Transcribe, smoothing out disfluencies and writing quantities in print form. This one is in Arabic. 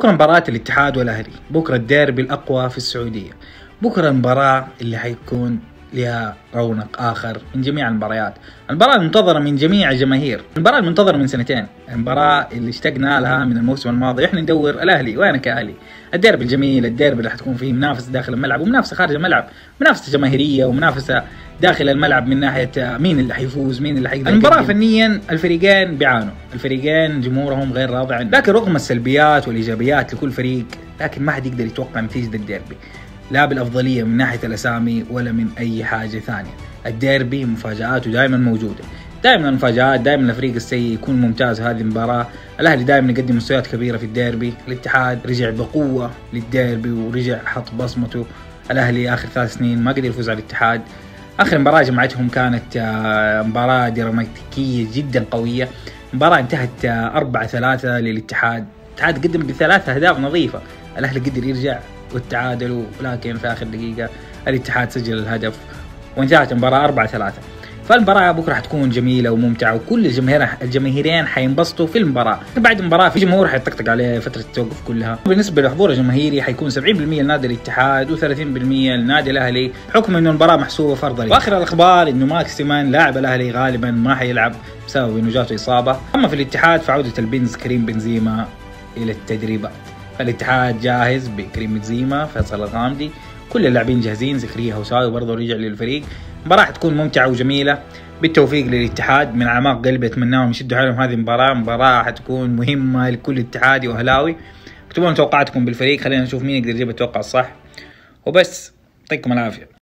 بكرة مباراة الاتحاد والأهلي، بكرة الديربي الأقوى في السعودية، بكرة المباراة اللي حيكون لها رونق آخر من جميع المباريات، المباراة المنتظرة من جميع الجماهير، المباراة المنتظرة من سنتين، المباراة اللي اشتقنا لها من الموسم الماضي، احنا ندور الأهلي وينك يا أهلي، الديربي الجميل، الديربي اللي حتكون فيه منافسة داخل الملعب ومنافسة خارج الملعب، منافسة جماهيرية ومنافسة داخل الملعب من ناحية مين اللي حيفوز مين اللي حيقدر. المباراة فنيا الفريقين بيعانوا، الفريقين جمهورهم غير راضي عنه، لكن رغم السلبيات والإيجابيات لكل فريق، لكن ما حد يقدر يتوقع نتيجة الديربي، لا بالأفضلية من ناحية الأسامي ولا من أي حاجة ثانية. الديربي مفاجآته دائما موجودة، دائما المفاجآت، دائما الفريق السيء يكون ممتاز هذه المباراة. الأهلي دائما يقدم مستويات كبيرة في الديربي، الاتحاد رجع بقوة للديربي ورجع حط بصمته. الأهلي آخر 3 سنين ما قدر يفوز على الاتحاد، آخر مباراة جمعتهم كانت مباراة دراماتيكية جدا قوية، مباراة انتهت 4-3 للاتحاد، الاتحاد قدم ب3 أهداف نظيفة، الأهلي قدر يرجع والتعادلوا، ولكن في آخر دقيقة الاتحاد سجل الهدف وانتهت المباراة 4-3. فالمباراة بكرة حتكون جميلة وممتعة وكل الجماهيرين حينبسطوا في المباراة. بعد المباراة في جمهور حيطقطق عليه فترة التوقف كلها. بالنسبة للحضور الجماهيري حيكون 70% لنادي الاتحاد و30% للنادي الأهلي، حكم إنه المباراة محسوبة فرضا. وآخر الأخبار إنه ماكسيمان لاعب الأهلي غالبا ما حيلعب بسبب إنه جاته إصابة. أما في الاتحاد فعودة البنز كريم بنزيما إلى التدريبات، الاتحاد جاهز بكريم بنزيما، فيصل الغامدي، كل اللاعبين جاهزين، زكريا هوساوي برضه رجع للفريق. المباراة حتكون ممتعة وجميلة، بالتوفيق للاتحاد، من اعماق قلبي اتمناهم يشدوا حيلهم هذه المباراة، مباراة حتكون مهمة لكل اتحادي واهلاوي. اكتبوا لنا توقعاتكم بالفريق، خلينا نشوف مين يقدر يجيب التوقع الصح، وبس يعطيكم العافية.